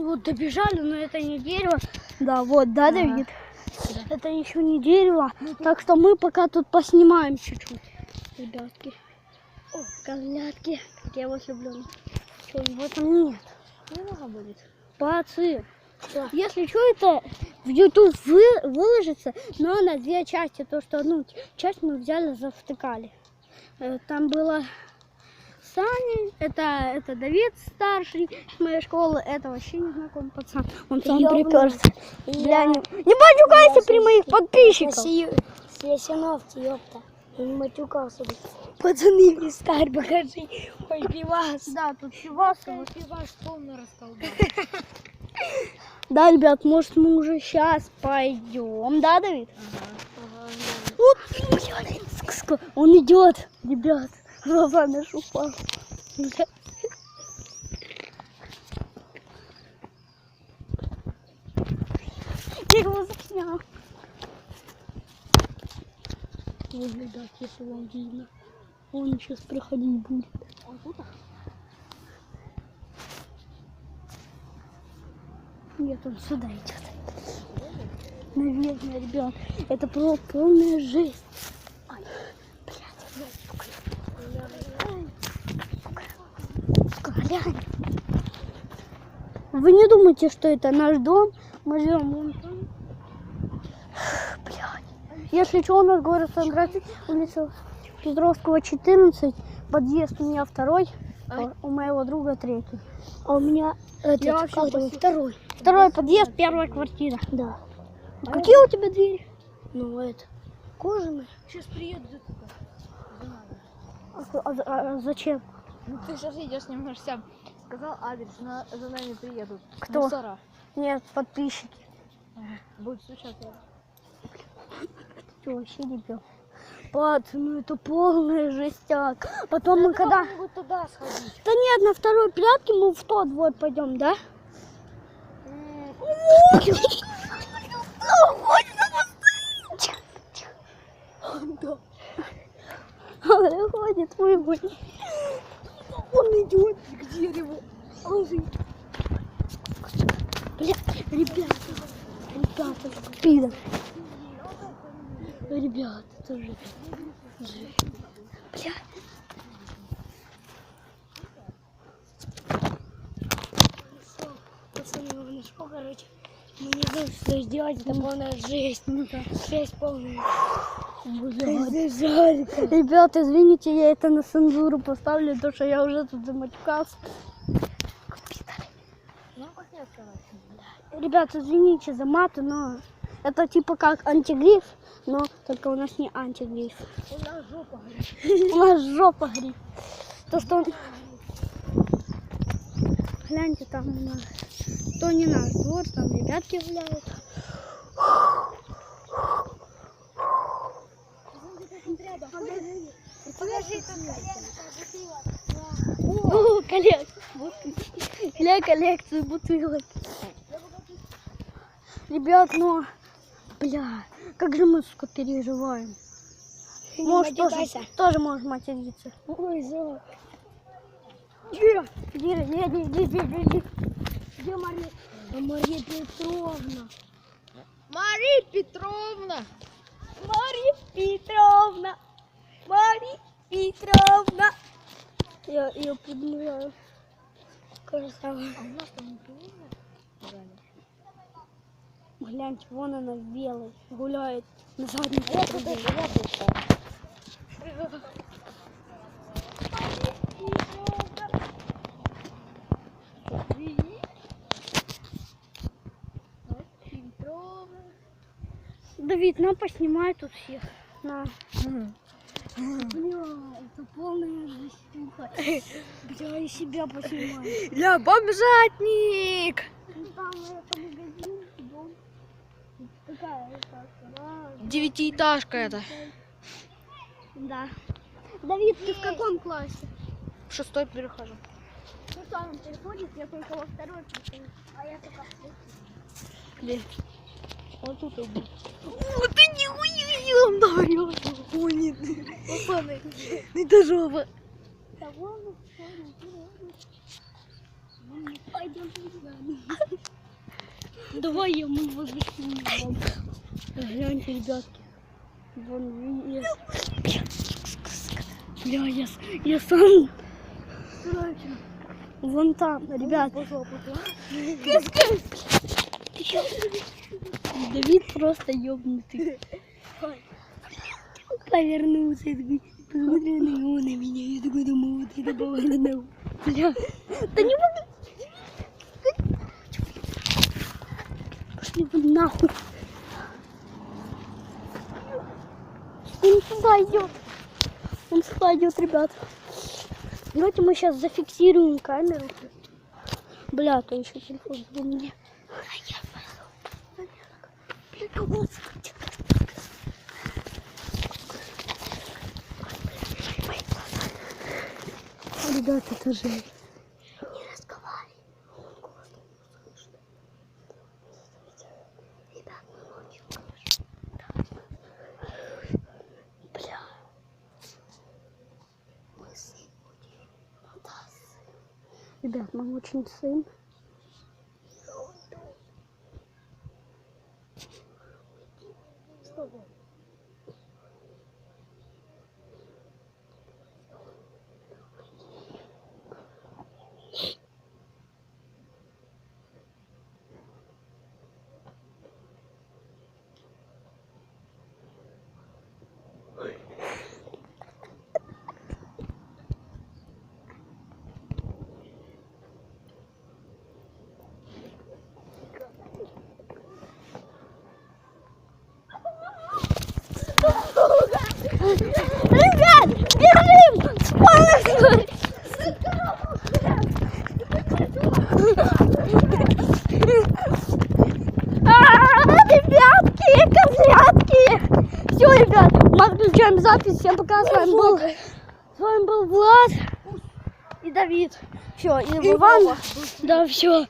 вот добежали, но это не дерево. Да, вот, да, Давид? Да. Это еще не дерево. Так что мы пока тут поснимаем чуть-чуть. Ребятки. О, козлятки. Как я вас люблю. Что, в этом нет. Немного будет. Пацы. Да. Если что, это в YouTube выложится, но на две части. То, что одну часть мы взяли, завтыкали. Там было Саня, это Давид старший с моей школы, это вообще незнакомый пацан. Он сам приперся. Бля, не матюкайся при моих подписчиках. Ясиновки, ёпта. Не матюкался. Пацаны, листарь, покажи. Ой, пивас. Да, тут пивас. Пивас полный расколбас. Да, ребят, может мы уже сейчас пойдем, да, Давид? Ага. Он идет, ребят, глазами шупал. Я его заснял. Вот, ребят, если вам видно, он сейчас проходить будет. Он тут? Нет, он сюда идет. Наверное, ребят, это полная жесть. Ай, блядь, сука, глянь. Вы не думайте, что это наш дом. Мы живем вон там. Блядь. Если что, у нас город Санград, улица Петровского, 14. Подъезд у меня второй, у моего друга третий. А у меня второй. Второй подъезд, первая квартира. Да. А какие у тебя двери? Ну это кожаные. Сейчас приедут. Зачем? Ну, ты сейчас идешь немножко. Сказал адрес, за нами приедут. Кто? Мусора. Нет, подписчики. Будет случаться. Ты вообще не пил. Ну это полный жестяк. Потом мы когда... Могут туда сходить. Да нет, на второй прятки мы в тот двор пойдем, да? Он ходит, выбой. Он идет к дереву. Бля, ребята, пидор. Ребята, это же. Бля. Пацаны, вы нашел, короче. Мы не знаем, что сделать. Это полная жесть. Жесть полная. Ребята, извините, я это на цензуру поставлю, потому что я уже тут заматюкался. Ребята, извините за маты, но это типа как антигриф, но только у нас не антигриф. У нас жопа горит. У нас жопа горит. То, что он... Гляньте, там у нас... То не наш двор, там ребятки гуляют. Покажи, О, коллекцию бутылок. Ребят, ну, бля, как же мы, сука, переживаем. Может, тоже можешь материться. Ой, зо. Где Мария? Мария Петровна. Мария Петровна! Мария Петровна. Я ее приближаю. Красава. А у нас там не Гляньте, вон она белая, гуляет на заднем Я Давид, нам поснимай тут всех. На. Бля, это полная жестюха. Бля, и себя поснимаю. Я бомжатник! Там это магазин, дом. Какая это? Девятиэтажка это. Да. Давид, ты в каком классе? В 6-й перехожу. Ну что, он переходит, я только во второй перехожу. А я только в третий. Вот тут иди. О, ты нихуя даешь! Гонит. Пацаны, это жопа. Да вон, пойдем туда. Давай я мы возвращаем. Гляньте, ребятки. Вон я. Бля, я сам. Вон там, ребят. Давид просто ёбнутый. Повернулся, такой, посмотрел на него, на меня, я такой думаю, вот это было на. Бля, да не могу. Пошли вы нахуй. Он сюда идет. Он сюда идет, ребят. Давайте мы сейчас зафиксируем камеру. Бля, то еще телефон был мне. Ребят, это же... Не разговаривай. Ребят, мы ночью. Бля. Мы сын будем. Ну да, сын. Ребят, мы очень сын. Ребят, бежим! Спасибо! Ребятки, козлятки! Все, ребят, мы отключаем запись. Всем пока, с вами был Влад и Давид. Все, и Вован. Да, все.